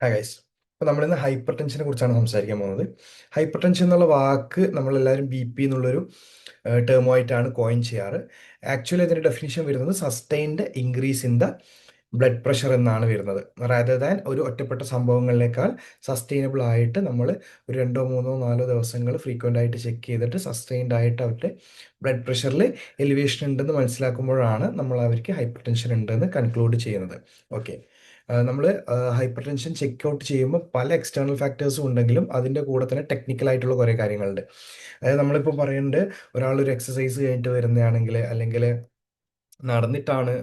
Hi guys. അപ്പോൾ നമ്മളിന്ന് hyper ടെൻഷനെ കുറിച്ചാണ് സംസാരിക്കാൻ പോകുന്നത്. ഹൈപ്പർ ടെൻഷൻ എന്നുള്ള വാക്ക് നമ്മളെല്ലാവരും ബി പി എന്നുള്ളൊരു ടേമുമായിട്ടാണ് കോയിൻ ചെയ്യാറ്. ആക്ച്വലി അതിൻ്റെ ഡെഫിനിഷൻ വരുന്നത് sustained increase in the blood pressure എന്നാണ് വരുന്നത്. റാദർ ദാൻ ഒരു ഒറ്റപ്പെട്ട സംഭവങ്ങളിലേക്കാൾ സസ്റ്റൈനബിൾ ആയിട്ട് നമ്മൾ ഒരു 2, 3, 4 ദിവസങ്ങൾ ഫ്രീക്വൻ്റ് ആയിട്ട് ചെക്ക് ചെയ്തിട്ട് സസ്റ്റൈൻഡ് ആയിട്ട് അവരുടെ ബ്ലഡ് പ്രഷറിൽ എലിവേഷൻ ഉണ്ടെന്ന് മനസ്സിലാക്കുമ്പോഴാണ് നമ്മൾ അവർക്ക് ഹൈപ്പർ ടെൻഷൻ ഉണ്ടെന്ന് കൺക്ലൂഡ് ചെയ്യുന്നത്. ഓക്കെ. നമ്മൾ ഹൈപ്പർ ടെൻഷൻ ചെക്ക് ഔട്ട് ചെയ്യുമ്പോൾ പല എക്സ്റ്റേണൽ ഫാക്ടേഴ്സും ഉണ്ടെങ്കിലും അതിൻ്റെ കൂടെ തന്നെ ടെക്നിക്കൽ ആയിട്ടുള്ള കുറേ കാര്യങ്ങളുണ്ട്. അതായത് നമ്മളിപ്പോൾ പറയുന്നുണ്ട്, ഒരാളൊരു എക്സസൈസ് കഴിഞ്ഞിട്ട് വരുന്നതാണെങ്കിൽ, അല്ലെങ്കിൽ നടന്നിട്ടാണ്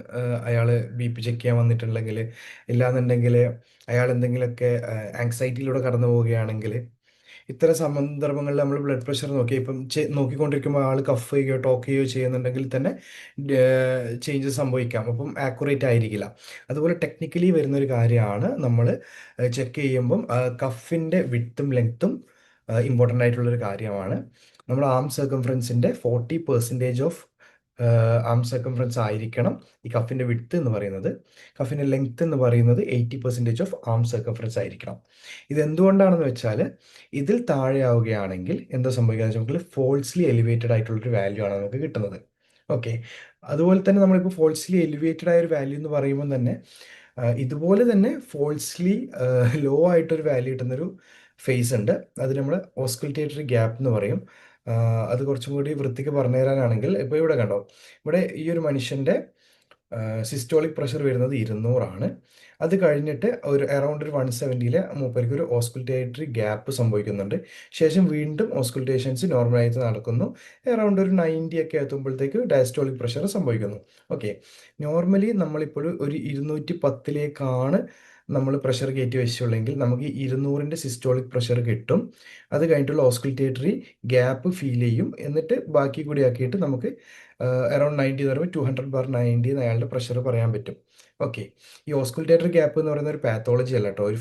അയാൾ ബി പി ചെക്ക് ചെയ്യാൻ വന്നിട്ടുണ്ടെങ്കിൽ, ഇല്ലാന്നുണ്ടെങ്കിൽ അയാൾ എന്തെങ്കിലുമൊക്കെ ആങ്സൈറ്റിയിലൂടെ കടന്നു പോവുകയാണെങ്കിൽ, ഇത്തരം സന്ദർഭങ്ങളിൽ നമ്മൾ ബ്ലഡ് പ്രഷർ നോക്കി ഇപ്പം നോക്കിക്കൊണ്ടിരിക്കുമ്പോൾ ആൾ കഫ് ചെയ്യുകയോ ടോക്ക് ചെയ്യുകയോ ചെയ്യുന്നുണ്ടെങ്കിൽ തന്നെ ചേഞ്ചസ് സംഭവിക്കാം. അപ്പം ആക്യുറേറ്റ് ആയിരിക്കില്ല. അതുപോലെ ടെക്നിക്കലി വരുന്നൊരു കാര്യമാണ് നമ്മൾ ചെക്ക് ചെയ്യുമ്പം കഫിൻ്റെ വിഡ്ത്തും ലെങ്ത്തും ഇമ്പോർട്ടൻ്റ് ആയിട്ടുള്ളൊരു കാര്യമാണ്. നമ്മൾ ആം സർക്കംഫറൻസിൻ്റെ 40% ഓഫ് ആം സർക്കംഫറൻസ് ആയിരിക്കണം ഈ കഫിൻ്റെ വിഡ്ത്ത് എന്ന് പറയുന്നത്. കഫിൻ്റെ ലെങ്ത് എന്ന് പറയുന്നത് 80% ഓഫ് ആം സർക്കംഫറൻസ് ആയിരിക്കണം. ഇതെന്തുകൊണ്ടാണെന്ന് വെച്ചാൽ, ഇതിൽ താഴെയാവുകയാണെങ്കിൽ എന്താ സംഭവിക്കുക വെച്ചാൽ ഫോൾസ്ലി എലിവേറ്റഡ് ആയിട്ടുള്ളൊരു വാല്യൂ ആണ് നമുക്ക് കിട്ടുന്നത്. ഓക്കെ. അതുപോലെ തന്നെ നമ്മളിപ്പോൾ ഫോൾസ്ലി എലിവേറ്റഡ് ആയ ഒരു വാല്യൂ എന്ന് പറയുമ്പോൾ തന്നെ ഇതുപോലെ തന്നെ ഫോൾസ്ലി ലോ ആയിട്ടൊരു വാല്യൂ കിട്ടുന്നൊരു ഫേസ് ഉണ്ട്. അത് നമ്മൾ ഓസ്കുലേറ്ററി ഗ്യാപ്പ് എന്ന് പറയും. അത് കുറച്ചും കൂടി വൃത്തിക്ക് പറഞ്ഞു തരാനാണെങ്കിൽ, ഇപ്പോൾ ഇവിടെ കണ്ടോ, ഇവിടെ ഈ ഒരു മനുഷ്യൻ്റെ സിസ്റ്റോളിക് പ്രഷർ വരുന്നത് 200 ആണ്. അത് കഴിഞ്ഞിട്ട് ഒരു അറൗണ്ട് ഒരു 170 മൂപ്പർക്ക് ഒരു ഓസ്കുലേറ്ററി ഗ്യാപ്പ് സംഭവിക്കുന്നുണ്ട്. ശേഷം വീണ്ടും ഓസ്കുലേഷൻസ് നോർമലായിട്ട് നടക്കുന്നു. അറൗണ്ട് ഒരു 90 ഒക്കെ എത്തുമ്പോഴത്തേക്ക് ഡയസ്റ്റോളിക് പ്രഷർ സംഭവിക്കുന്നു. ഓക്കെ. നോർമലി നമ്മളിപ്പോൾ ഒരു 210 നമ്മൾ പ്രഷർ കയറ്റി വെച്ചിട്ടുള്ളെങ്കിൽ നമുക്ക് 200ൻ്റെ സിസ്റ്റോളിക് പ്രഷർ കിട്ടും. അത് കഴിഞ്ഞിട്ടുള്ള ഓസ്കുലേറ്ററി ഗ്യാപ്പ് ഫീൽ ചെയ്യും. എന്നിട്ട് ബാക്കി കൂടി ആക്കിയിട്ട് നമുക്ക് അറൗണ്ട് 90 എന്ന് പറയുമ്പോൾ 200/90 എന്ന് അയാളുടെ പ്രഷർ പറയാൻ പറ്റും. ഓക്കെ. ഈ ഓസ്കുലേറ്ററി ഗ്യാപ്പ് എന്ന് പറയുന്ന ഒരു പാത്തോളജി അല്ല കേട്ടോ, ഒരു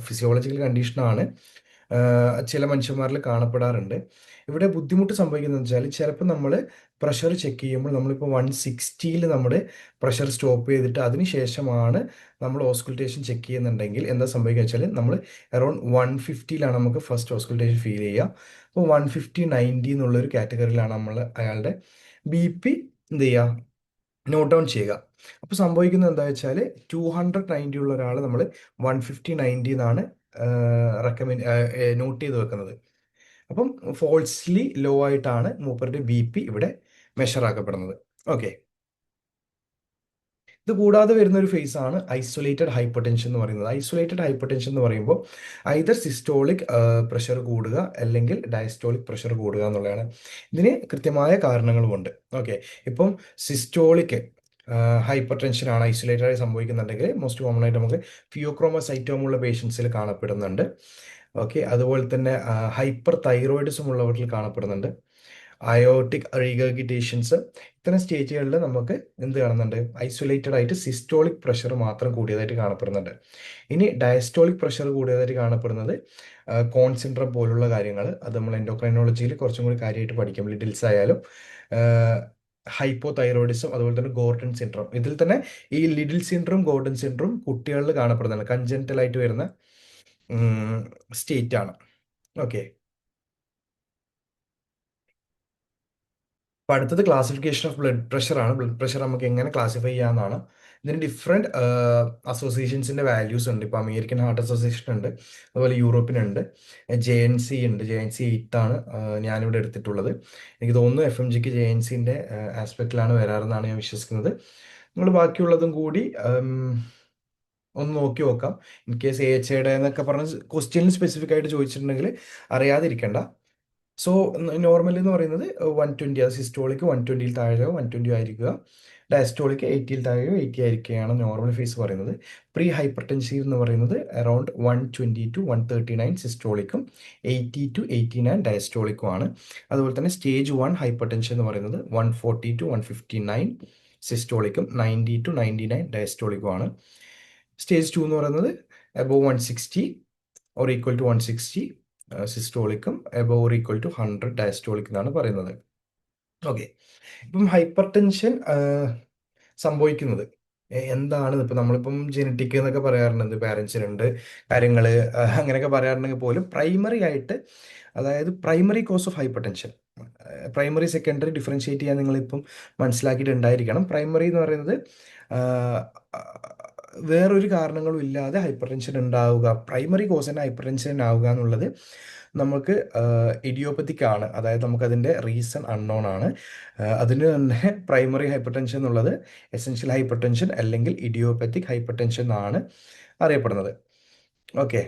ഫിസിയോളജിക്കൽ കണ്ടീഷനാണ്. ചില മനുഷ്യന്മാരിൽ കാണപ്പെടാറുണ്ട്. ഇവിടെ ബുദ്ധിമുട്ട് സംഭവിക്കുന്നത് വെച്ചാൽ, ചിലപ്പോൾ നമ്മൾ പ്രഷർ ചെക്ക് ചെയ്യുമ്പോൾ നമ്മളിപ്പോൾ 160 നമ്മുടെ പ്രഷർ സ്റ്റോപ്പ് ചെയ്തിട്ട് അതിന് ശേഷമാണ് നമ്മൾ ഓസ്കുലേഷൻ ചെക്ക് ചെയ്യുന്നുണ്ടെങ്കിൽ എന്താ സംഭവിക്കുക വെച്ചാൽ, നമ്മൾ അറൗണ്ട് 150 നമുക്ക് ഫസ്റ്റ് ഓസ്കുലേഷൻ ഫീൽ ചെയ്യുക. അപ്പോൾ 150/90 എന്നുള്ളൊരു കാറ്റഗറിയിലാണ് നമ്മൾ അയാളുടെ ബി പി എന്ത് ചെയ്യുക, നോട്ട് ഡൗൺ ചെയ്യുക. അപ്പോൾ സംഭവിക്കുന്നത് എന്താ വെച്ചാൽ, 290 ഉള്ള ഒരാൾ നമ്മൾ 150/90 എന്നാണ് നോട്ട് ചെയ്ത് വെക്കുന്നത്. അപ്പം ഫോൾസ്ലി ലോ ആയിട്ടാണ് മൂപ്പരുടെ ബി പി ഇവിടെ മെഷർ ആക്കപ്പെടുന്നത്. ഓക്കെ. ഇത് കൂടാതെ വരുന്ന ഒരു ഫേസ് ആണ് ഐസൊലേറ്റഡ് ഹൈപ്പർ ടെൻഷൻ എന്ന് പറയുന്നത്. ഐസൊലേറ്റഡ് ഹൈപ്പർ ടെൻഷൻ എന്ന് പറയുമ്പോൾ ഐദർ സിസ്റ്റോളിക് പ്രഷർ കൂടുക അല്ലെങ്കിൽ ഡയസ്റ്റോളിക് പ്രഷർ കൂടുക എന്നുള്ളതാണ്. ഇതിന് കൃത്യമായ കാരണങ്ങളുമുണ്ട്. ഓക്കെ. ഇപ്പം സിസ്റ്റോളിക് ഹൈപ്പർ ടെൻഷൻ ആണ് ഐസൊലേറ്റഡ് ആയി സംഭവിക്കുന്നുണ്ടെങ്കിൽ മോസ്റ്റ് കോമൺ ആയിട്ട് നമുക്ക് ഫിയോക്രോമസൈറ്റോം ഉള്ള പേഷ്യൻസിൽ കാണപ്പെടുന്നുണ്ട്. ഓക്കെ. അതുപോലെ തന്നെ ഹൈപ്പർ തൈറോയിഡിസം ഉള്ളവരിൽ കാണപ്പെടുന്നുണ്ട്. അയോട്ടിക് റീഗർഗിറ്റേഷൻസ്, ഇത്തരം സ്റ്റേജുകളിൽ നമുക്ക് എന്ത് കാണുന്നുണ്ട്, ഐസൊലേറ്റഡ് ആയിട്ട് സിസ്റ്റോളിക് പ്രഷർ മാത്രം കൂടിയതായിട്ട് കാണപ്പെടുന്നുണ്ട്. ഇനി ഡയസ്റ്റോളിക് പ്രഷർ കൂടിയതായിട്ട് കാണപ്പെടുന്നത് കോൺ സിൻഡ്രം പോലുള്ള കാര്യങ്ങൾ, അത് നമ്മൾ എൻഡോക്രൈനോളജിയിൽ കുറച്ചും കൂടി കാര്യമായിട്ട് പഠിക്കും. ലിറ്റിൽസ് ആയാലും ഹൈപ്പോ തൈറോയിഡിസം, അതുപോലെ തന്നെ ഗോർഡൻ സിൻഡ്രോം. ഇതിൽ തന്നെ ഈ ലിറ്റിൽ സിൻഡ്രോം ഗോർഡൻ സിൻഡ്രോം കുട്ടികളിൽ കാണപ്പെടുന്നതാണ്, കൺജന്റൽ ആയിട്ട് വരുന്ന സ്റ്റേറ്റ് ആണ്. ഓക്കെ. അപ്പോൾ അടുത്തത് ക്ലാസിഫിക്കേഷൻ ഓഫ് ബ്ലഡ് പ്രഷർ ആണ്. ബ്ലഡ് പ്രഷർ നമുക്ക് എങ്ങനെ ക്ലാസിഫൈ ചെയ്യാമെന്നാണ്. ഇതിന് ഡിഫറെൻറ്റ് അസോസിയേഷൻസിൻ്റെ വാല്യൂസ് ഉണ്ട്. ഇപ്പോൾ അമേരിക്കൻ ഹാർട്ട് അസോസിയേഷൻ ഉണ്ട്, അതുപോലെ യൂറോപ്പിനുണ്ട്, JNC ഉണ്ട്. JNC 8 ആണ് ഞാനിവിടെ എടുത്തിട്ടുള്ളത്. എനിക്ക് തോന്നുന്നു FMGക്ക് JNCൻ്റെ ആസ്പെക്റ്റിലാണ് വരാറെന്നാണ് ഞാൻ വിശ്വസിക്കുന്നത്. നിങ്ങൾ ബാക്കിയുള്ളതും കൂടി ഒന്ന് നോക്കി നോക്കാം. ഇൻ കേസ് AHAയുടെ എന്നൊക്കെ പറഞ്ഞ് ക്വസ്റ്റ്യനിൽ സ്പെസിഫിക് ആയിട്ട് ചോദിച്ചിട്ടുണ്ടെങ്കിൽ അറിയാതിരിക്കണ്ട. സോ നോർമൽ എന്ന് പറയുന്നത് 120, അത് സിസ്റ്റോളിക്ക് 120 താഴെയോ 120 ആയിരിക്കുക, ഡയസ്റ്റോളിക്ക് 80 താഴെയോ 80 ആയിരിക്കുകയാണ് നോർമൽ ഫേസ് പറയുന്നത്. പ്രീ ഹൈപ്പർ ടെൻസീവ് എന്ന് പറയുന്നത് അറൗണ്ട് 120-139 സിസ്റ്റോളിക്കും 80-89 ഡയസ്റ്റോളിക്കുമാണ്. അതുപോലെ തന്നെ സ്റ്റേജ് 1 ഹൈപ്പർ ടെൻഷൻ എന്ന് പറയുന്നത് 140-159 സിസ്റ്റോളിക്കും 90-99 ഡയസ്റ്റോളിക്കുമാണ്. സ്റ്റേജ് 2 എന്ന് പറയുന്നത് അബോവ് 160 ഓർ ഈക്വൽ ടു 160 സിസ്റ്റോളിക്കും above or equal to 100 diastolic എന്നാണ് പറയുന്നത്. ഓക്കെ. ഇപ്പം ഹൈപ്പർ ടെൻഷൻ സംഭവിക്കുന്നത് എന്താണ് ഇപ്പം നമ്മളിപ്പം ജനറ്റിക് എന്നൊക്കെ പറയാറുണ്ട്, പാരൻസിനുണ്ട് കാര്യങ്ങൾ, അങ്ങനെയൊക്കെ പറയാറുണ്ടെങ്കിൽ പോലും പ്രൈമറി ആയിട്ട്, അതായത് primary cause of hyper tension, primary secondary differentiate ചെയ്യാൻ നിങ്ങളിപ്പം മനസ്സിലാക്കിയിട്ടുണ്ടായിരിക്കണം. പ്രൈമറി എന്ന് പറയുന്നത് ആഹ്, വേറൊരു കാരണങ്ങളും ഇല്ലാതെ ഹൈപ്പർ ടെൻഷൻ ഉണ്ടാവുക, പ്രൈമറി കോസ് തന്നെ ഹൈപ്പർ ടെൻഷൻ ആവുക എന്നുള്ളത് നമുക്ക് ഇഡിയോപ്പത്തിക് ആണ്, അതായത് നമുക്കതിൻ്റെ റീസൺ അൺനോൺ ആണ്. അതിന് തന്നെ പ്രൈമറി ഹൈപ്പർ ടെൻഷൻ എന്നുള്ളത് എസെൻഷ്യൽ ഹൈപ്പർ ടെൻഷൻ അല്ലെങ്കിൽ ഇഡിയോപ്പത്തിക് ഹൈപ്പർ ടെൻഷൻ എന്നാണ് അറിയപ്പെടുന്നത്. ഓക്കെ.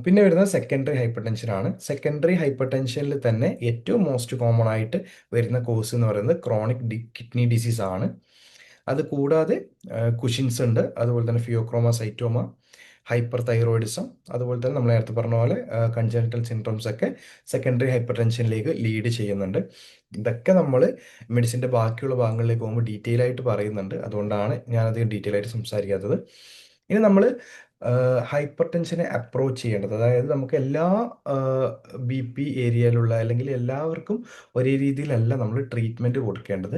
പിന്നെ വരുന്നത് സെക്കൻഡറി ഹൈപ്പർ ടെൻഷൻ ആണ്. സെക്കൻഡറി ഹൈപ്പർ ടെൻഷനിൽ തന്നെ ഏറ്റവും മോസ്റ്റ് കോമൺ ആയിട്ട് വരുന്ന കോഴ്സ് എന്ന് പറയുന്നത് ക്രോണിക് കിഡ്നി ഡിസീസ് ആണ്. അത് കൂടാതെ കുഷിൻസ് ഉണ്ട്, അതുപോലെ തന്നെ ഫിയോക്രോമസൈറ്റോമ, ഹൈപ്പർ തൈറോയിഡിസം, അതുപോലെ തന്നെ നമ്മൾ നേരത്തെ പറഞ്ഞ പോലെ കൺജനിറ്റൽ സിൻഡ്രോംസ് ഒക്കെ സെക്കൻഡറി ഹൈപ്പർ ടെൻഷനിലേക്ക് ലീഡ് ചെയ്യുന്നുണ്ട്. ഇതൊക്കെ നമ്മൾ മെഡിസിൻ്റെ ബാക്കിയുള്ള ഭാഗങ്ങളിലേക്ക് പോകുമ്പോൾ ഡീറ്റെയിൽ ആയിട്ട് പറയുന്നുണ്ട്, അതുകൊണ്ടാണ് ഞാനധികം ഡീറ്റെയിൽ ആയിട്ട് സംസാരിക്കാത്തത്. ഇനി നമ്മൾ ഹൈപ്പർ ടെൻഷനെ അപ്രോച്ച് ചെയ്യേണ്ടത്, അതായത് നമുക്ക് എല്ലാ ബി പി ഏരിയയിലുള്ള അല്ലെങ്കിൽ എല്ലാവർക്കും ഒരേ രീതിയിലല്ല നമ്മൾ ട്രീറ്റ്മെൻറ്റ് കൊടുക്കേണ്ടത്.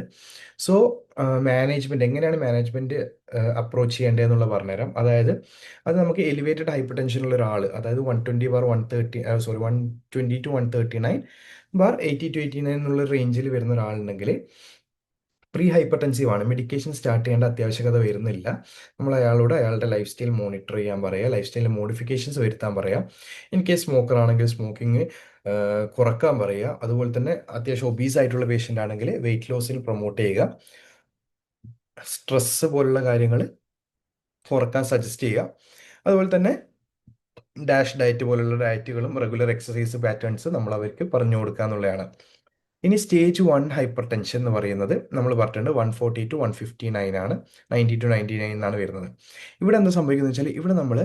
സോ മാനേജ്മെൻറ്റ് എങ്ങനെയാണ് മാനേജ്മെൻറ്റ് അപ്രോച്ച് ചെയ്യേണ്ടതെന്നുള്ള പറഞ്ഞുതരാം. അതായത് അത് നമുക്ക് എലിവേറ്റഡ് ഹൈപ്പർ ടെൻഷനുള്ള ഒരാൾ, അതായത് 120/130, സോറി 120/139/80 to 89 എന്നുള്ള റേഞ്ചിൽ വരുന്ന ഒരാളുണ്ടെങ്കിൽ പ്രീ ഹൈപ്പർ ടെൻസീവ് ആണ്, മെഡിക്കേഷൻ സ്റ്റാർട്ട് ചെയ്യേണ്ട അത്യാവശ്യകത വരുന്നില്ല. നമ്മൾ അയാളോട് അയാളുടെ ലൈഫ് സ്റ്റൈൽ മോണിറ്റർ ചെയ്യാൻ പറയുക, ലൈഫ് സ്റ്റൈലിൽ മോഡിഫിക്കേഷൻസ് വരുത്താൻ പറയാം. ഇൻ കേസ് സ്മോക്കർ ആണെങ്കിൽ സ്മോക്കിംഗ് കുറക്കാൻ പറയുക. അതുപോലെ തന്നെ അത്യാവശ്യം ഒബീസ് ആയിട്ടുള്ള പേഷ്യൻ്റ് ആണെങ്കിൽ വെയിറ്റ് ലോസിൽ പ്രൊമോട്ട് ചെയ്യുക. സ്ട്രെസ്സ് പോലുള്ള കാര്യങ്ങൾ കുറക്കാൻ സജസ്റ്റ് ചെയ്യുക. അതുപോലെ തന്നെ ഡാഷ് ഡയറ്റ് പോലുള്ള ഡയറ്റുകളും റെഗുലർ എക്സസൈസ് പാറ്റേൺസ് നമ്മൾ അവർക്ക് പറഞ്ഞു കൊടുക്കുക എന്നുള്ളതാണ്. ഇനി സ്റ്റേജ് 1 ഹൈപ്പർ ടെൻഷൻ എന്ന് പറയുന്നത് നമ്മൾ പറഞ്ഞിട്ടുണ്ട് 140/159 ആണ്, 90/99 എന്നാണ് വരുന്നത്. ഇവിടെ എന്താ സംഭവിക്കുന്നത് വെച്ചാൽ ഇവിടെ നമ്മൾ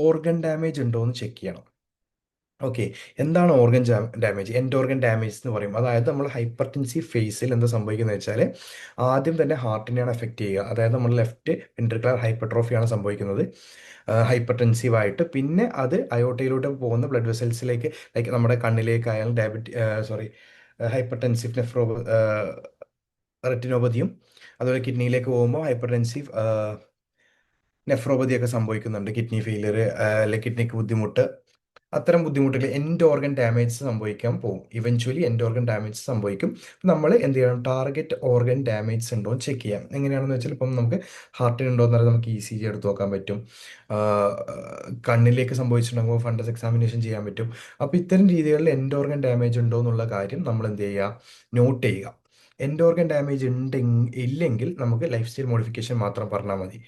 ഓർഗൻ ഡാമേജ് ഉണ്ടോ എന്ന് ചെക്ക് ചെയ്യണം. ഓക്കെ. എന്താണ് organ damage? End organ damage എന്ന് പറയും. അതായത് നമ്മൾ ഹൈപ്പർ ടെൻസീവ് ഫേസിൽ എന്താ സംഭവിക്കുന്നത് വെച്ചാൽ ആദ്യം തന്നെ ഹാർട്ടിനെയാണ് എഫക്റ്റ് ചെയ്യുക, അതായത് നമ്മൾ ലെഫ്റ്റ് വെൻട്രിക്കുലർ ഹൈപ്പർട്രോഫിയാണ് സംഭവിക്കുന്നത് ഹൈപ്പർ ടെൻസീവ് ആയിട്ട്. പിന്നെ അത് അയോട്ടയിലൂടെ പോകുന്ന ബ്ലഡ് വെസൽസിലേക്ക്, ലൈക്ക് നമ്മുടെ കണ്ണിലേക്കായാലും ഹൈപ്പർ ടെൻസീവ് റെറ്റിനോപ്പതിയും, അതുപോലെ കിഡ്നിയിലേക്ക് പോകുമ്പോൾ ഹൈപ്പർ ടെൻസീവ് നെഫ്രോപ്പതിയൊക്കെ സംഭവിക്കുന്നുണ്ട്, കിഡ്നി ഫെയിലിയർ അല്ലെങ്കിൽ കിഡ്നിക്ക് ബുദ്ധിമുട്ട്, അത്തരം ബുദ്ധിമുട്ടുകൾ എൻഡ് ഓർഗൻ ഡാമേജ് സംഭവിക്കാൻ പോകും. ഇവഞ്ച്വലി എൻഡ് ഓർഗൻ ഡാമേജ് സംഭവിക്കും. നമ്മൾ എന്ത് ചെയ്യണം? ടാർഗറ്റ് ഓർഗൻ ഡാമേജ് ഉണ്ടോ എന്ന് ചെക്ക് ചെയ്യാം. എങ്ങനെയാണെന്ന് വെച്ചാൽ ഇപ്പം നമുക്ക് ഹാർട്ടിനുണ്ടോ എന്ന് പറഞ്ഞാൽ നമുക്ക് ECG എടുത്ത് നോക്കാൻ പറ്റും. കണ്ണിലേക്ക് സംഭവിച്ചിട്ടുണ്ടെങ്കിൽ ഫണ്ടസ് എക്സാമിനേഷൻ ചെയ്യാൻ പറ്റും. അപ്പോൾ ഇത്തരം രീതികളിൽ എൻഡ് ഓർഗൻ ഡാമേജ് ഉണ്ടോ എന്നുള്ള കാര്യം നമ്മൾ എന്ത് ചെയ്യുക? നോട്ട് ചെയ്യുക. എൻഡ് ഓർഗൻ ഡാമേജ് ഇല്ലെങ്കിൽ നമുക്ക് ലൈഫ് സ്റ്റൈൽ മോഡിഫിക്കേഷൻ മാത്രം പറഞ്ഞാൽ മതി.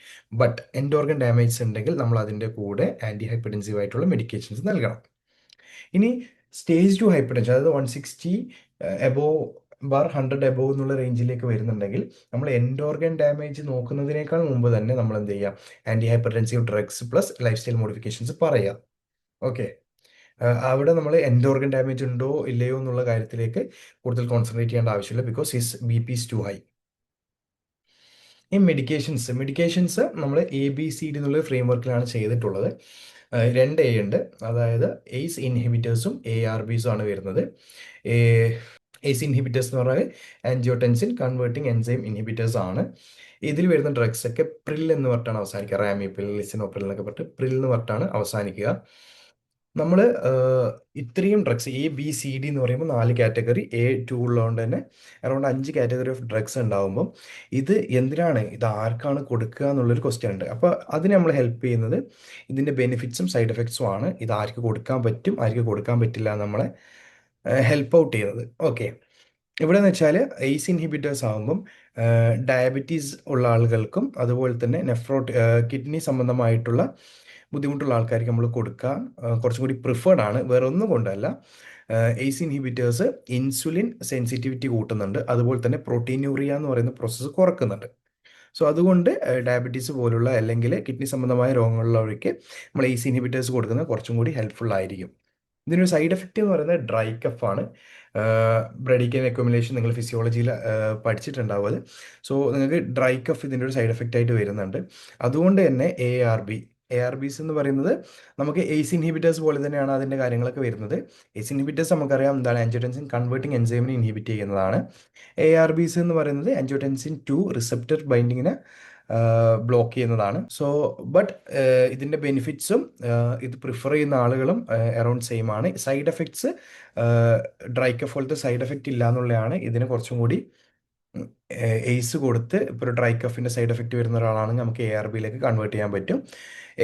ബട്ട് എൻഡ് ഓർഗൻ ഡാമേജ് ഉണ്ടെങ്കിൽ നമ്മൾ അതിൻ്റെ കൂടെ ആൻറ്റി ഹൈപ്പർടെൻസീവ് ആയിട്ടുള്ള മെഡിക്കേഷൻസ് നൽകണം. ഇനി സ്റ്റേജ് 2 ഹൈപ്പർ ടെൻഷൻ, അതായത് 160 100 എബോവ് എന്നുള്ള റേഞ്ചിലേക്ക് വരുന്നുണ്ടെങ്കിൽ നമ്മൾ എൻഡ് ഓർഗൻ ഡാമേജ് നോക്കുന്നതിനേക്കാൾ മുമ്പ് തന്നെ നമ്മൾ എന്ത് ചെയ്യുക? Antihypertensive drugs plus lifestyle modifications പറയുക. ഓക്കെ. അവിടെ നമ്മൾ എൻഡ് ഓർഗൻ ഡാമേജ് ഉണ്ടോ ഇല്ലയോ എന്നുള്ള കാര്യത്തിലേക്ക് കൂടുതൽ കോൺസെൻട്രേറ്റ് ചെയ്യേണ്ട ആവശ്യമില്ല, because his BP is too high. ഈ മെഡിക്കേഷൻസ് നമ്മൾ ABCD എന്നുള്ള ഫ്രെയിം വർക്കിലാണ് ചെയ്തിട്ടുള്ളത്. 2A ഉണ്ട്, അതായത് ACE ഇൻഹിബിറ്റേഴ്സും ARBസും ആണ് വരുന്നത്. ACE ഇൻഹിബിറ്റേഴ്സ് എന്ന് പറഞ്ഞാൽ ആൻജിയോടെൻസിൻ കൺവേർട്ടിംഗ് എൻസൈം ഇൻഹിബിറ്റേഴ്സ് ആണ്. ഇതിൽ വരുന്ന ഡ്രഗ്സ് ഒക്കെ പ്രിൽ എന്ന് പറഞ്ഞിട്ടാണ് അവസാനിക്കുക. റാമിപ്പിൽ, ലിസിനോപ്രിൽ എന്നൊക്കെ പറഞ്ഞിട്ട് പ്രിൽ എന്ന് പറഞ്ഞിട്ടാണ് അവസാനിക്കുക. നമ്മൾ ഇത്രയും ഡ്രഗ്സ് ABCD എന്ന് പറയുമ്പോൾ 4 കാറ്റഗറി, A2 ഉള്ളതുകൊണ്ട് തന്നെ അറൗണ്ട് 5 കാറ്റഗറി ഓഫ് ഡ്രഗ്സ് ഉണ്ടാകുമ്പം ഇത് എന്തിനാണ്, ഇത് ആർക്കാണ് കൊടുക്കുക എന്നുള്ളൊരു ക്വസ്റ്റ്യൻ ഉണ്ട്. അപ്പോൾ അതിന് നമ്മൾ ഹെൽപ്പ് ചെയ്യുന്നത് ഇതിൻ്റെ ബെനിഫിറ്റ്സും സൈഡ് എഫക്ട്സും ആണ്. ഇത് ആർക്ക് കൊടുക്കാൻ പറ്റും, ആർക്ക് കൊടുക്കാൻ പറ്റില്ല എന്ന് നമ്മളെ ഹെൽപ്പ് ഔട്ട് ചെയ്യുന്നത്. ഓക്കെ. ഇവിടെ എന്ന് വെച്ചാൽ ACE ഇൻഹിബിറ്റേഴ്സ് ആകുമ്പം ഡയബറ്റീസ് ഉള്ള ആളുകൾക്കും അതുപോലെ തന്നെ കിഡ്നി സംബന്ധമായിട്ടുള്ള ബുദ്ധിമുട്ടുള്ള ആൾക്കാർക്ക് നമ്മൾ കൊടുക്കാൻ കുറച്ചും കൂടി പ്രിഫേർഡ് ആണ്. വേറെ ഒന്നും കൊണ്ടല്ല, ACE ഇൻഹിബിറ്റേഴ്സ് ഇൻസുലിൻ സെൻസിറ്റിവിറ്റി കൂട്ടുന്നുണ്ട്, അതുപോലെ തന്നെ പ്രോട്ടീനൂറിയ എന്ന് പറയുന്ന പ്രോസസ്സ് കുറക്കുന്നുണ്ട്. സോ അതുകൊണ്ട് ഡയബറ്റീസ് പോലുള്ള അല്ലെങ്കിൽ കിഡ്നി സംബന്ധമായ രോഗങ്ങളുള്ളവർക്ക് നമ്മൾ ACE ഇൻഹിബിറ്റേഴ്സ് കൊടുക്കുന്നത് കുറച്ചും കൂടി ഹെൽപ്ഫുൾ ആയിരിക്കും. ഇതിനൊരു സൈഡ് എഫക്റ്റ് എന്ന് പറയുന്നത് ഡ്രൈ കഫാണ്. ബ്രഡിക്കൻ അക്യുമുലേഷൻ നിങ്ങൾ ഫിസിയോളജിയിൽ പഠിച്ചിട്ടുണ്ടാവും അത്. സോ നിങ്ങൾക്ക് ഡ്രൈ കഫ് ഇതിൻ്റെ ഒരു സൈഡ് എഫക്റ്റ് ആയിട്ട് വരുന്നുണ്ട്. അതുകൊണ്ട് തന്നെ ARB എ ആർ ബിസ് എന്ന് പറയുന്നത് നമുക്ക് എയ്സ് ഇൻഹിബിറ്റേഴ്സ് പോലെ തന്നെയാണ് അതിൻ്റെ കാര്യങ്ങളൊക്കെ വരുന്നത്. എയ്സ് ഇൻഹിബിറ്റേഴ്സ് നമുക്കറിയാം എന്താണ്, ആൻജിയോടെൻസിൻ കൺവേർട്ടിംഗ് എൻസൈമിനെ ഇൻഹിബിറ്റ് ചെയ്യുന്നതാണ്. എ ആർ ബിസ് എന്ന് പറയുന്നത് ആൻജിയോടെൻസിൻ 2 റിസപ്റ്റർ ബൈൻഡിങ്ങിനെ ബ്ലോക്ക് ചെയ്യുന്നതാണ്. സോ ബട്ട് ഇതിൻ്റെ ബെനിഫിറ്റ്സും ഇത് പ്രിഫർ ചെയ്യുന്ന ആളുകളും അറൗണ്ട് സെയിം ആണ്. Side effects dry cough side effect ഇല്ല എന്നുള്ളതാണ് ഇതിന് കുറച്ചും കൂടി എയ്സ് കൊടുത്ത് ഇപ്പോൾ ഒരു ഡ്രൈ കഫിൻ്റെ സൈഡ് എഫക്റ്റ് വരുന്ന ഒരാളാണെങ്കിൽ നമുക്ക് എ ആർ ബിയിലേക്ക് കൺവേർട്ട് ചെയ്യാൻ പറ്റും.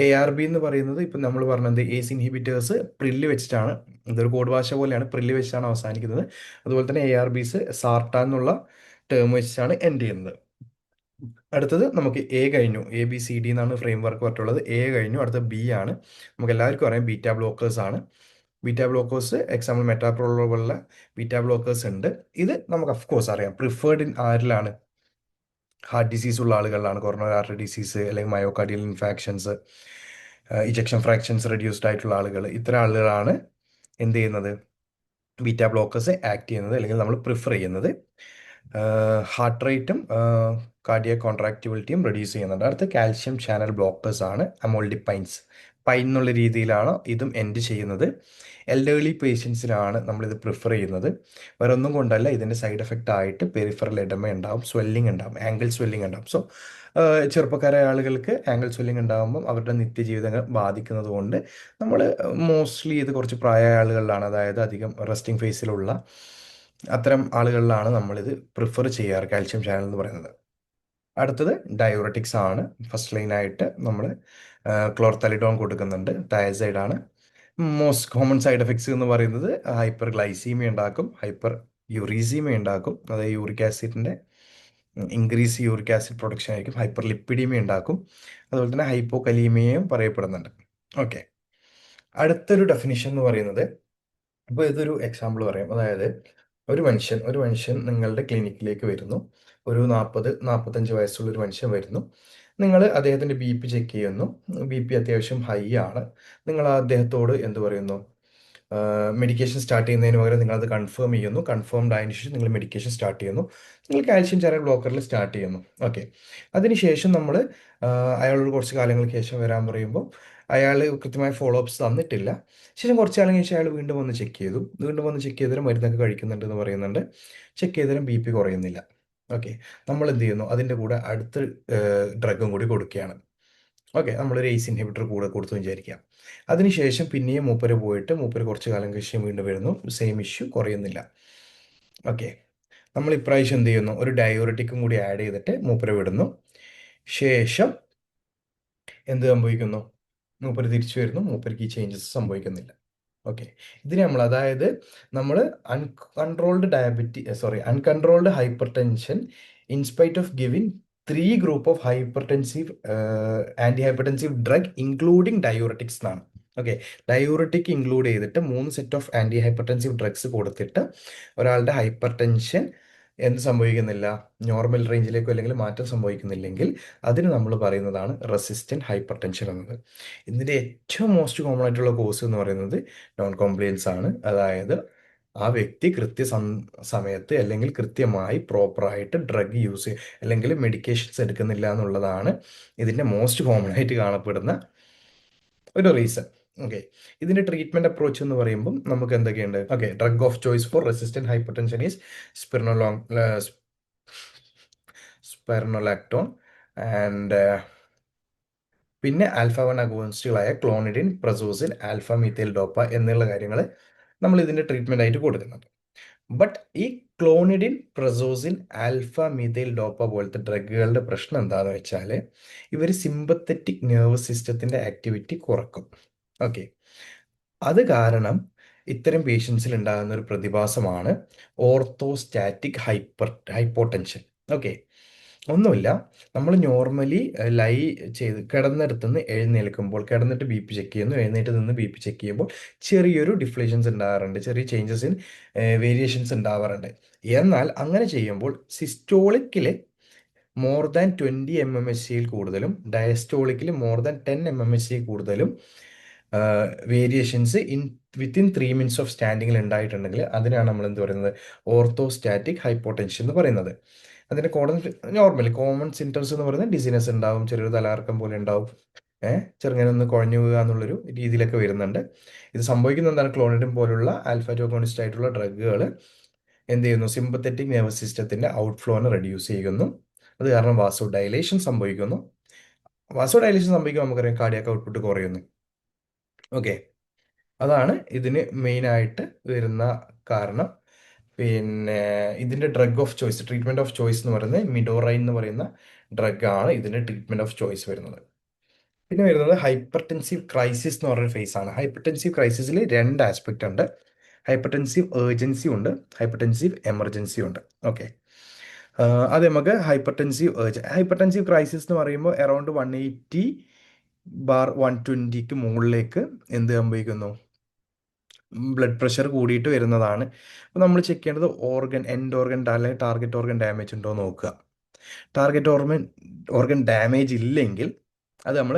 എ ആർ ബി എന്ന് പറയുന്നത് ഇപ്പം നമ്മൾ പറഞ്ഞത് എയ്സ് ഇൻഹിബിറ്റേഴ്സ് പ്രില്ല് വെച്ചിട്ടാണ്, ഇതൊരു കോഡ് ഭാഷ പോലെയാണ്, പ്രില്ല് വെച്ചിട്ടാണ് അവസാനിക്കുന്നത്. അതുപോലെ തന്നെ എ ആർ ബിസ് സാർട്ട എന്നുള്ള ടേം വെച്ചിട്ടാണ് എൻഡ് ചെയ്യുന്നത്. അടുത്തത് നമുക്ക് എ കഴിഞ്ഞു, എ ബി സി ഡി എന്നാണ് ഫ്രെയിം വർക്ക് പറഞ്ഞിട്ടുള്ളത്. എ കഴിഞ്ഞു, അടുത്ത ബി ആണ്. നമുക്ക് എല്ലാവർക്കും അറിയാം ബീറ്റ ബ്ലോക്കേഴ്സ് ആണ്. ബീറ്റ ബ്ലോക്കേഴ്സ് എക്സാമ്പിൾ മെറ്റാപ്രോളോൾ പോലുള്ള ബീറ്റ ബ്ലോക്കേഴ്സ് ഉണ്ട്. ഇത് നമുക്ക് അഫ്കോഴ്സ് അറിയാം പ്രിഫേർഡ് ഇൻ ആരിലാണ്, ഹാർട്ട് ഡിസീസ് ഉള്ള ആളുകളിലാണ്, കൊറോണറി ആർട്ടറി ഡിസീസ് അല്ലെങ്കിൽ മയോകാർഡിയൽ ഇൻഫാക്ഷൻസ്, ഇജക്ഷൻ ഫ്രാക്ഷൻസ് റെഡ്യൂസ്ഡ് ആയിട്ടുള്ള ആളുകൾ, ഇത്തരം ആളുകളാണ് എന്ത് ചെയ്യുന്നത്, ബീറ്റ ബ്ലോക്കേഴ്സ് ആക്ട് ചെയ്യുന്നത് അല്ലെങ്കിൽ നമ്മൾ പ്രിഫർ ചെയ്യുന്നത്. ഹാർട്ട് റേറ്റും കാർഡിയക് കോൺട്രാക്ടിവിറ്റിയും റെഡ്യൂസ് ചെയ്യുന്നുണ്ട്. അടുത്ത കാൽഷ്യം ചാനൽ ബ്ലോക്കേഴ്സ് ആണ് അമോൾഡിപ്പൈൻസ്. പൈൻ എന്നുള്ള രീതിയിലാണ് ഇതും എൻഡ് ചെയ്യുന്നത്. എൽഡേർലി പേഷ്യൻസിനാണ് നമ്മളിത് പ്രിഫർ ചെയ്യുന്നത്. വേറെ ഒന്നും കൊണ്ടല്ല, ഇതിൻ്റെ സൈഡ് എഫക്റ്റ് ആയിട്ട് പെരിഫറൽ എഡമ ഉണ്ടാവും, സ്വെല്ലിംഗ് ഉണ്ടാവും, ആംഗിൾ സ്വെല്ലിംഗ് ഉണ്ടാവും. സോ ചെറുപ്പക്കാരായ ആളുകൾക്ക് ആംഗിൾ സ്വെല്ലിംഗ് ഉണ്ടാകുമ്പം അവരുടെ നിത്യജീവിതങ്ങൾ ബാധിക്കുന്നത് കൊണ്ട് നമ്മൾ മോസ്റ്റ്ലി ഇത് കുറച്ച് പ്രായമായ ആളുകളിലാണ്, അതായത് അധികം റെസ്റ്റിംഗ് ഫേസിലുള്ള അത്തരം ആളുകളിലാണ് നമ്മളിത് പ്രിഫർ ചെയ്യാറ്, കാൽഷ്യം ചാനൽ എന്ന് പറയുന്നത്. അടുത്തത് ഡയോററ്റിക്സ് ആണ്. ഫസ്റ്റ് ലൈനായിട്ട് നമ്മൾ ക്ലോർത്തലിഡോൺ കൊടുക്കുന്നുണ്ട്, തയസൈഡ് ആണ്. മോസ്റ്റ് കോമൺ സൈഡ് എഫക്ട്സ് എന്ന് പറയുന്നത് ഹൈപ്പർ ഗ്ലൈസീമിയ ഉണ്ടാക്കും, ഹൈപ്പർ യൂറീസീമിയ ഉണ്ടാക്കും, അതായത് യൂറിക് ആസിഡിൻ്റെ ഇൻക്രീസ് യൂറിക് ആസിഡ് പ്രൊഡക്ഷൻ ആയിരിക്കും, ഹൈപ്പർ ലിപ്പിഡീമിയ ഉണ്ടാക്കും, അതുപോലെ തന്നെ ഹൈപ്പോകലീമിയയും പറയപ്പെടുന്നുണ്ട്. ഓക്കെ, അടുത്തൊരു ഡെഫിനിഷൻ എന്ന് പറയുന്നത്, ഇപ്പോൾ ഇതൊരു എക്സാമ്പിൾ പറയാം. അതായത് ഒരു മനുഷ്യൻ നിങ്ങളുടെ ക്ലിനിക്കിലേക്ക് വരുന്നു. ഒരു 40-45 വയസ്സുള്ള ഒരു മനുഷ്യൻ വരുന്നു. നിങ്ങൾ അദ്ദേഹത്തിൻ്റെ ബി പി ചെക്ക് ചെയ്യുന്നു. ബി പി അത്യാവശ്യം ഹൈ ആണ്. നിങ്ങൾ അദ്ദേഹത്തോട് എന്ത് പറയുന്നു, മെഡിക്കേഷൻ സ്റ്റാർട്ട് ചെയ്യുന്നതിന് പകരം നിങ്ങളത് കൺഫേം ചെയ്യുന്നു. കൺഫേംഡ് ആയതിനു ശേഷം നിങ്ങൾ മെഡിക്കേഷൻ സ്റ്റാർട്ട് ചെയ്യുന്നു. നിങ്ങൾ കാൽഷ്യം ചാനൽ ബ്ലോക്കറിൽ സ്റ്റാർട്ട് ചെയ്യുന്നു. ഓക്കെ, അതിനുശേഷം നമ്മൾ അയാളോട് കുറച്ച് കാലങ്ങൾക്ക് ശേഷം വരാൻ പറയുമ്പോൾ അയാൾ കൃത്യമായ ഫോളോ അപ്സ് തന്നിട്ടില്ല. ശേഷം കുറച്ച് കാലം കഴിച്ച് അയാൾ വീണ്ടും വന്ന് ചെക്ക് ചെയ്തു. വീണ്ടും വന്ന് ചെക്ക് ചെയ്തതിന് മരുന്നൊക്കെ കഴിക്കുന്നുണ്ടെന്ന് പറയുന്നുണ്ട്. ചെക്ക് ചെയ്തതിനും ബി പി കുറയുന്നില്ല. ഓക്കെ, നമ്മൾ എന്ത് ചെയ്യുന്നു, അതിൻ്റെ കൂടെ അടുത്ത ഡ്രഗും കൂടി കൊടുക്കുകയാണ്. ഓക്കെ, നമ്മളൊരു എയ്സ് ഇൻഹിബിറ്റർ കൂടെ കൊടുത്തു വിചാരിക്കാം. അതിനുശേഷം പിന്നെയും മൂപ്പര് കുറച്ച് കാലം കഴിച്ച് വീണ്ടും വരുന്നു, സെയിം ഇഷ്യൂ കുറയുന്നില്ല. ഓക്കെ, നമ്മൾ ഇപ്രാവശ്യം എന്ത് ചെയ്യുന്നു, ഒരു ഡയോറിറ്റിക്കും കൂടി ആഡ് ചെയ്തിട്ട് മൂപ്പരെ വിടുന്നു. ശേഷം എന്ത് സംഭവിക്കുന്നു, മൂപ്പര് തിരിച്ചു വരുന്നു, മൂപ്പർക്ക് ഈ ചേഞ്ചസ് സംഭവിക്കുന്നില്ല. ഓക്കെ, ഇതിനെ അതായത് നമ്മൾ uncontrolled hypertension in spite of giving 3 group of anti hypertensive drug including diuretics എന്നാണ്. ഓക്കെ, ഡയോററ്റിക് ഇൻക്ലൂഡ് ചെയ്തിട്ട് 3 set of anti hypertensive drugs കൊടുത്തിട്ട് ഒരാളുടെ ഹൈപ്പർ ടെൻഷൻ എന്ത് സംഭവിക്കുന്നില്ല, നോർമൽ റേഞ്ചിലേക്കോ അല്ലെങ്കിൽ മാറ്റം സംഭവിക്കുന്നില്ലെങ്കിൽ അതിന് നമ്മൾ പറയുന്നതാണ് റെസിസ്റ്റൻറ്റ് ഹൈപ്പർ ടെൻഷൻ എന്നത്. ഇതിൻ്റെ ഏറ്റവും മോസ്റ്റ് കോമൺ ആയിട്ടുള്ള കോസ് എന്ന് പറയുന്നത് നോൺ കോംപ്ലിയൻസ് ആണ്. അതായത് ആ വ്യക്തി സമയത്ത് അല്ലെങ്കിൽ കൃത്യമായി പ്രോപ്പറായിട്ട് ഡ്രഗ് യൂസ് അല്ലെങ്കിൽ മെഡിക്കേഷൻസ് എടുക്കുന്നില്ല എന്നുള്ളതാണ് ഇതിൻ്റെ മോസ്റ്റ് കോമൺ ആയിട്ട് കാണപ്പെടുന്ന ഒരു റീസൺ. ഓക്കെ, ഇതിൻ്റെ ട്രീറ്റ്മെൻറ്റ് അപ്രോച്ച് എന്ന് പറയുമ്പം നമുക്ക് എന്തൊക്കെയുണ്ട്. Okay, drug of choice for resistant hypertension is spironolactone and പിന്നെ ആൽഫ-1 അഗോണിസ്റ്റുകളായ clonidine, prazosin, alpha methyldopa എന്നുള്ള കാര്യങ്ങൾ നമ്മൾ ഇതിൻ്റെ ട്രീറ്റ്മെൻ്റ് ആയിട്ട് കൊടുക്കുന്നുണ്ട്. ബട്ട് ഈ clonidine, prazosin, alpha methyldopa പോലത്തെ ഡ്രഗുകളുടെ പ്രശ്നം എന്താണെന്ന് വെച്ചാൽ ഇവർ സിമ്പത്തറ്റിക് നെർവസ് സിസ്റ്റത്തിൻ്റെ ആക്ടിവിറ്റി കുറക്കും. ഓക്കെ, അത് കാരണം ഇത്തരം പേഷ്യൻസിൽ ഉണ്ടാകുന്ന ഒരു പ്രതിഭാസമാണ് ഓർത്തോസ്റ്റാറ്റിക് ഹൈപ്പോടെൻഷൻ. ഓക്കെ, ഒന്നുമില്ല, നമ്മൾ നോർമലി ലൈ ചെയ്ത് കിടന്നിടത്തുനിന്ന് എഴുന്നേൽക്കുമ്പോൾ, കിടന്നിട്ട് ബി പി ചെക്ക് ചെയ്യുന്നു, എഴുന്നേറ്റ് നിന്ന് ബി പി ചെക്ക് ചെയ്യുമ്പോൾ ചെറിയൊരു ഡിഫ്ലേഷൻസ് ഉണ്ടാകാറുണ്ട്, ചെറിയ ചേഞ്ചസ് ഇൻ വേരിയേഷൻസ് ഉണ്ടാവാറുണ്ട്. എന്നാൽ അങ്ങനെ ചെയ്യുമ്പോൾ സിസ്റ്റോളിക്കിൽ മോർ ദാൻ 20 mmHg കൂടുതലും ഡയസ്റ്റോളിക്കിൽ മോർ ദാൻ 10 mmHg കൂടുതലും വേരിയേഷൻസ് വിത്തിൻ 3 minutes ഓഫ് സ്റ്റാൻഡിങ്ങിൽ ഉണ്ടായിട്ടുണ്ടെങ്കിൽ അതിനാണ് നമ്മൾ എന്ത് പറയുന്നത്, ഓർത്തോസ്റ്റാറ്റിക് ഹൈപ്പോടെൻഷൻ എന്ന് പറയുന്നത്. അതിൻ്റെ കോമൺ സിംറ്റംസ് എന്ന് പറയുന്നത് ഡിസിനെസ് ഉണ്ടാവും, ചെറിയൊരു തലകറക്കം പോലെ ഉണ്ടാവും, ചെറുങ്ങനെ ഒന്ന് കുഴഞ്ഞു പോകുക എന്നുള്ളൊരു രീതിയിലൊക്കെ വരുന്നുണ്ട്. ഇത് സംഭവിക്കുന്ന എന്താണ്, ക്ലോണിഡിൻ പോലുള്ള ആൽഫ ടോക്കോണിസ്റ്റ് ആയിട്ടുള്ള ഡ്രഗുകൾ എന്ത് ചെയ്യുന്നു, സിമ്പത്തറ്റിക് നെർവസ് സിസ്റ്റത്തിന്റെ ഔട്ട്ഫ്ലോനെ റെഡ്യൂസ് ചെയ്യുന്നു. അത് കാരണം വാസോ ഡയലേഷൻ സംഭവിക്കുന്നു. വാസോ ഡയലേഷൻ സംഭവിക്കുമ്പോൾ നമുക്കറിയാം കാർഡിയാക് ഔട്ട്പുട്ട് കുറയുന്നു. ഓക്കെ, അതാണ് ഇതിന് മെയിനായിട്ട് വരുന്ന കാരണം. പിന്നെ ഇതിന്റെ drug of choice, treatment of choice എന്ന് പറയുന്നത് മിഡോറൈൻ എന്ന് പറയുന്ന ഡ്രഗാണ് ഇതിന്റെ ട്രീറ്റ്മെന്റ് ഓഫ് ചോയ്സ് വരുന്നത്. പിന്നെ വരുന്നത് ഹൈപ്പർടെൻസീവ് ക്രൈസിസ് എന്ന് പറഞ്ഞൊരു ഫേസ് ആണ്. ഹൈപ്പർടെൻസീവ് ക്രൈസിസിൽ രണ്ട് ആസ്പെക്റ്റ് ഉണ്ട്. ഹൈപ്പർടെൻസീവ് ഏർജൻസി ഉണ്ട്, ഹൈപ്പർടെൻസീവ് എമർജൻസി ഉണ്ട്. ഓക്കെ, അത് നമുക്ക് ഹൈപ്പർടെൻസീവ് ക്രൈസിസ് എന്ന് പറയുമ്പോൾ അറൗണ്ട് 180/120ക്ക് മുകളിലേക്ക് എന്ത് സംഭവിക്കുന്നു, ബ്ലഡ് പ്രഷർ കൂടിയിട്ട് വരുന്നതാണ്. അപ്പോൾ നമ്മൾ ചെക്ക് ചെയ്യേണ്ടത് എൻഡ് ഓർഗൻ അല്ലെങ്കിൽ ടാർഗറ്റ് ഓർഗൻ ഡാമേജ് ഉണ്ടോ എന്ന് നോക്കുക. ടാർഗറ്റ് ഓർഗൻ ഡാമേജ് ഇല്ലെങ്കിൽ അത് നമ്മൾ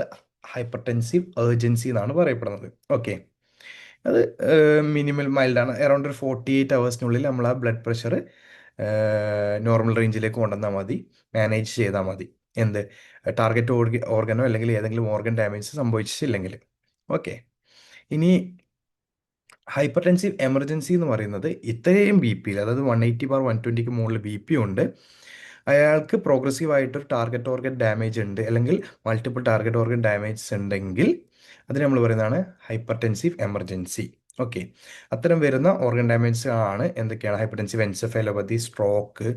ഹൈപ്പർടെൻസീവ് ഏർജൻസി എന്നാണ് പറയപ്പെടുന്നത്. ഓക്കെ, അത് മിനിമൽ മൈൽഡാണ്. അറൗണ്ട് ഒരു 48 അവേഴ്സിനുള്ളിൽ നമ്മൾ ആ ബ്ലഡ് പ്രഷർ നോർമൽ റേഞ്ചിലേക്ക് കൊണ്ടുവന്നാൽ മതി, മാനേജ് ചെയ്താൽ മതി. എന്ത്, ടാർഗറ്റ് ഓർഗനോ അല്ലെങ്കിൽ ഏതെങ്കിലും ഓർഗൻ ഡാമേജ് സംഭവിച്ചില്ലെങ്കിൽ. ഓക്കെ, ഇനി ഹൈപ്പർടെൻസീവ് എമർജൻസി എന്ന് പറയുന്നത് ഇത്രയും ബി പിയിൽ, അതായത് 180/120ക്ക് മുകളിൽ ബി പി ഉണ്ട്, അയാൾക്ക് പ്രോഗ്രസീവ് ആയിട്ടൊരു ടാർഗറ്റ് ഓർഗൻ ഡാമേജ് ഉണ്ട് അല്ലെങ്കിൽ മൾട്ടിപ്പിൾ ടാർഗറ്റ് ഓർഗൻ ഡാമേജ് ഉണ്ടെങ്കിൽ അതിന് നമ്മൾ പറയുന്നതാണ് ഹൈപ്പർടെൻസീവ് എമർജൻസി. ഓക്കെ, അത്തരം വരുന്ന ഓർഗൻ ഡാമേജ് ആണ് എന്തൊക്കെയാണ്, hypertensive encephalopathy, stroke,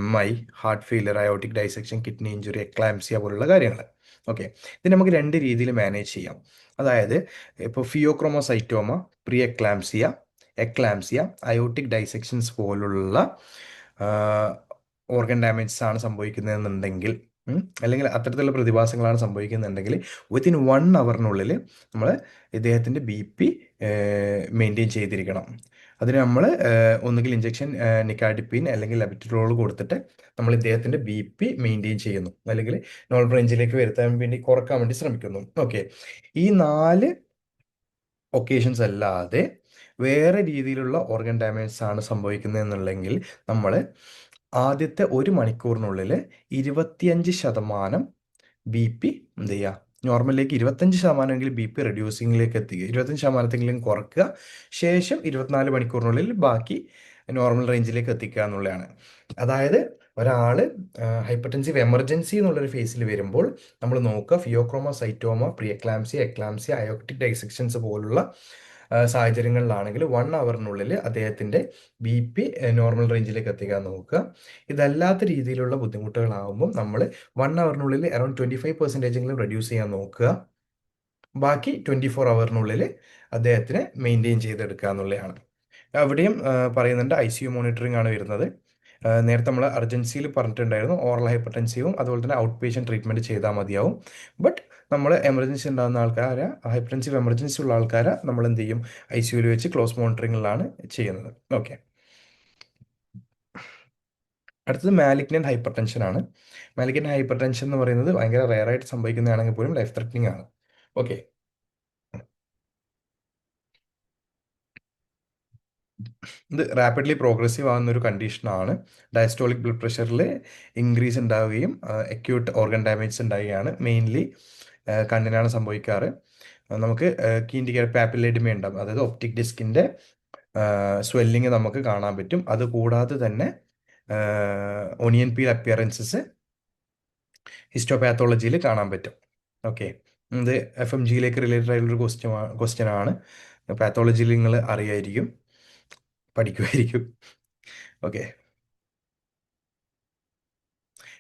MI, heart failure, aortic dissection, kidney injury, eclampsia പോലുള്ള കാര്യങ്ങൾ. ഓക്കെ, ഇത് നമുക്ക് രണ്ട് രീതിയിൽ മാനേജ് ചെയ്യാം. അതായത് ഇപ്പോൾ phaeochromocytoma, pre eclampsia, eclampsia, aortic dissections പോലുള്ള ഓർഗൻ ഡാമേജസ് ആണ് സംഭവിക്കുന്നതെന്നുണ്ടെങ്കിൽ, അല്ലെങ്കിൽ അത്തരത്തിലുള്ള പ്രതിഭാസങ്ങളാണ് സംഭവിക്കുന്നുണ്ടെങ്കിൽ വിത്തിൻ 1 അവറിനുള്ളിൽ നമ്മൾ ഇദ്ദേഹത്തിൻ്റെ BP മെയിൻറ്റെയിൻ ചെയ്തിരിക്കണം. അതിന് നമ്മൾ ഒന്നുകിൽ ഇഞ്ചക്ഷൻ നിക്കാഡിപ്പിൻ അല്ലെങ്കിൽ ലബിറ്ററോൾ കൊടുത്തിട്ട് നമ്മൾ ഇദ്ദേഹത്തിൻ്റെ BP മെയിൻറ്റെയിൻ ചെയ്യുന്നു, അല്ലെങ്കിൽ നോർമൽ റേഞ്ചിലേക്ക് വരുത്താൻ വേണ്ടി കുറക്കാൻ വേണ്ടി ശ്രമിക്കുന്നു. ഓക്കെ, ഈ 4 ഒക്കേഷൻസ് അല്ലാതെ വേറെ രീതിയിലുള്ള ഓർഗൻ ഡാമേജ് ആണ് സംഭവിക്കുന്നത് എന്നുണ്ടെങ്കിൽ നമ്മൾ ആദ്യത്തെ 1 മണിക്കൂറിനുള്ളിൽ 25% BP എന്ത് ചെയ്യുക, നോർമലിലേക്ക് 25%എങ്കിലും BP റെഡ്യൂസിങ്ങിലേക്ക് എത്തിക്കുക, 25%എങ്കിലും കുറക്കുക. ശേഷം 24 മണിക്കൂറിനുള്ളിൽ ബാക്കി നോർമൽ റേഞ്ചിലേക്ക് എത്തിക്കുക എന്നുള്ളതാണ്. അതായത് ഒരാൾ ഹൈപ്പർടെൻസീവ് എമർജൻസി എന്നുള്ളൊരു ഫേസിൽ വരുമ്പോൾ നമ്മൾ നോക്കുക, phaeochromocytoma, pre eclampsia, eclampsia, aortic dissections പോലുള്ള സാഹചര്യങ്ങളിലാണെങ്കിൽ 1 അവറിനുള്ളിൽ അദ്ദേഹത്തിൻ്റെ BP നോർമൽ റേഞ്ചിലേക്ക് എത്തിക്കാൻ നോക്കുക. ഇതല്ലാത്ത രീതിയിലുള്ള ബുദ്ധിമുട്ടുകളാകുമ്പോൾ നമ്മൾ 1 അവറിനുള്ളിൽ അറൗണ്ട് 25% റെഡ്യൂസ് ചെയ്യാൻ നോക്കുക. ബാക്കി 24 അവറിനുള്ളിൽ അദ്ദേഹത്തിനെ മെയിൻറ്റെയിൻ ചെയ്തെടുക്കുക എന്നുള്ളതാണ്. അവിടെയും പറയുന്നുണ്ട് ICU മോണിറ്ററിംഗ് ആണ് വരുന്നത്. നേരത്തെ നമ്മൾ അർജൻസിയിൽ പറഞ്ഞിട്ടുണ്ടായിരുന്നു ഓറൽ ഹൈപ്പർടെൻസീവും അതുപോലെ തന്നെ ഔട്ട് പേഷ്യൻറ്റ് ട്രീറ്റ്മെൻറ്റ് ചെയ്താൽ മതിയാവും. ബട്ട് നമ്മൾ എമർജൻസി ഉണ്ടാകുന്ന ആൾക്കാരെ, ഹൈപ്പർടെൻസീവ് എമർജൻസി ഉള്ള ആൾക്കാരെ നമ്മൾ എന്ത് ചെയ്യും, ICUയിൽ വെച്ച് ക്ലോസ് മോണിറ്ററിങ്ങിലാണ് ചെയ്യുന്നത്. ഓക്കെ, അടുത്തത് മാലിഗ്നന്റ് ഹൈപ്പർ ടെൻഷൻ ആണ്. മാലിഗ്നന്റ് ഹൈപ്പർ ടെൻഷൻ എന്ന് പറയുന്നത് ഭയങ്കര റെയർ ആയിട്ട് സംഭവിക്കുന്നതാണെങ്കിൽ പോലും ലൈഫ് ത്രെറ്റനിങ് ആണ്. ഓക്കെ, ഇത് റാപ്പിഡ്ലി പ്രോഗ്രസീവ് ആകുന്ന ഒരു കണ്ടീഷനാണ്. ഡയസ്റ്റോളിക് ബ്ലഡ് പ്രഷറിൽ ഇൻക്രീസ് ഉണ്ടാവുകയും അക്യൂട്ട് ഓർഗൻ ഡാമേജ് ഉണ്ടാവുകയാണ്. മെയിൻലി കണ്ണിനാണ് സംഭവിക്കാറ്. നമുക്ക് കീ ഇൻഡിക്കേറ്റർ പാപ്പിലേഡിമ ഉണ്ടാകും, അതായത് ഒപ്റ്റിക് ഡിസ്കിൻ്റെ സ്വെല്ലിങ് നമുക്ക് കാണാൻ പറ്റും. അതുകൂടാതെ തന്നെ ഒനിയൻ പീൽ അപ്പിയറൻസസ് ഹിസ്റ്റോപാത്തോളജിയിൽ കാണാൻ പറ്റും. ഓക്കെ, ഇത് FMGയിലേക്ക് റിലേറ്റഡ് ആയിട്ടുള്ളൊരു ക്വസ്റ്റ്യൻ ആണ്. പാത്തോളജിയിൽ നിങ്ങൾ അറിയായിരിക്കും, പഠിക്കുമായിരിക്കും. ഓക്കെ,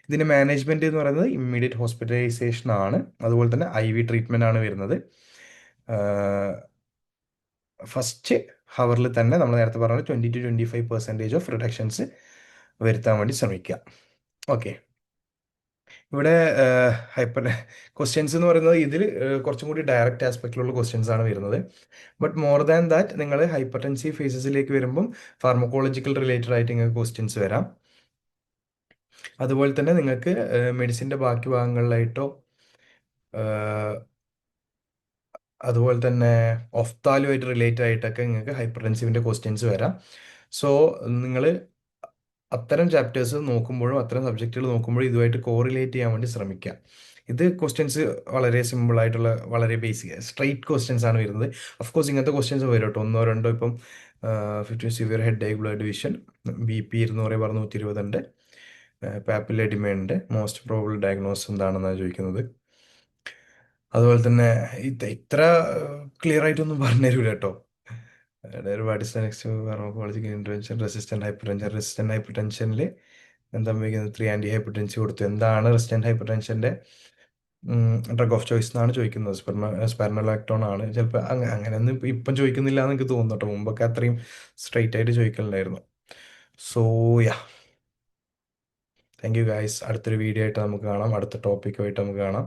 ഇതിൻ്റെ മാനേജ്മെൻറ്റ് എന്ന് പറയുന്നത് ഇമ്മീഡിയറ്റ് ഹോസ്പിറ്റലൈസേഷൻ ആണ്. അതുപോലെ തന്നെ IV ട്രീറ്റ്മെൻ്റ് ആണ് വരുന്നത്. ഫസ്റ്റ് ഹവറിൽ തന്നെ നമ്മൾ നേരത്തെ പറഞ്ഞ 20-25% ഓഫ് റിഡക്ഷൻസ് വരുത്താൻ വേണ്ടി ശ്രമിക്കുക. ഓക്കെ, ഇവിടെ ഹൈപ്പർ ക്വസ്റ്റ്യൻസ് എന്ന് പറയുന്നത് ഇതിൽ കുറച്ചും കൂടി ഡയറക്റ്റ് ആസ്പെക്റ്റിലുള്ള ക്വസ്റ്റ്യൻസ് ആണ് വരുന്നത്. ബട്ട് മോർ ദാൻ ദാറ്റ് നിങ്ങൾ ഹൈപ്പർടെൻസീവ് ഫേസസിലേക്ക് വരുമ്പം ഫാർമക്കോളജിക്കൽ റിലേറ്റഡ് ആയിട്ട് നിങ്ങൾക്ക് ക്വസ്റ്റ്യൻസ് വരാം. അതുപോലെ തന്നെ നിങ്ങൾക്ക് മെഡിസിൻ്റെ ബാക്കി ഭാഗങ്ങളിലായിട്ടോ അതുപോലെ തന്നെ ഒഫ്താലുമായിട്ട് റിലേറ്റഡ് ആയിട്ടൊക്കെ നിങ്ങൾക്ക് ഹൈപ്പർടെൻസീവിൻ്റെ ക്വസ്റ്റ്യൻസ് വരാം. സോ നിങ്ങൾ അത്തരം ചാപ്റ്റേഴ്സ് നോക്കുമ്പോഴും അത്തരം സബ്ജക്റ്റുകൾ നോക്കുമ്പോഴും ഇതുമായിട്ട് കോറിലേറ്റ് ചെയ്യാൻ വേണ്ടി ശ്രമിക്കുക. ഇത് ക്വസ്റ്റ്യൻസ് വളരെ സിമ്പിൾ ആയിട്ടുള്ള വളരെ ബേസിക് സ്ട്രൈറ്റ് ക്വസ്റ്റ്യൻസ് ആണ് വരുന്നത്. ഓഫ് കോഴ്സ് ഇങ്ങനത്തെ ക്വസ്റ്റ്യൻസ് വരും കേട്ടോ, ഒന്നോ രണ്ടോ. ഇപ്പം ഫിഫ്റ്റി സിവിയർ ഹെഡ് ഏക്ക് ബ്ലഡ് ഡിവിഷൻ, BP 200/120 ഉണ്ട്, പാപ്പിൽ എഡിമ ഉണ്ട്, മോസ്റ്റ് പ്രോബിൾ ഡയഗ്നോസ് എന്താണെന്നാണ് ചോദിക്കുന്നത്. അതുപോലെ തന്നെ ഇത്ര ക്ലിയർ ആയിട്ടൊന്നും പറഞ്ഞു തരൂല കേട്ടോ. What is the next pharmacological intervention? Resistant ഹൈപ്പർ ടെൻഷനിൽ എന്താ ഉപയോഗിക്കുന്നത്? 3 ആന്റി ഹൈപ്പർ ടെൻസീവ് കൊടുത്തു. എന്താണ് റെസിസ്റ്റന്റ് ഹൈപ്പർ ടെൻഷന്റെ ഡ്രഗ് ഓഫ് ചോയ്സ് എന്നാണ് ചോദിക്കുന്നത്. സ്പെർമലാക്ടോൺ ആണ്. ചിലപ്പോൾ അങ്ങനെയൊന്നും ഇപ്പം ചോദിക്കുന്നില്ല എന്ന് എനിക്ക് തോന്നുന്നു കേട്ടോ. മുമ്പൊക്കെ അത്രയും സ്ട്രെയിറ്റ് ആയിട്ട് ചോദിക്കലുണ്ടായിരുന്നു. So yeah, thank you guys. അടുത്തൊരു വീഡിയോ ആയിട്ട് നമുക്ക് കാണാം, അടുത്ത ടോപ്പിക്കുമായിട്ട് നമുക്ക് കാണാം.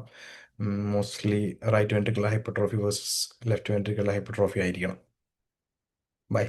Mostly right ventricular hypertrophy versus left ventricular hypertrophy ആയിരിക്കണം. ബൈ.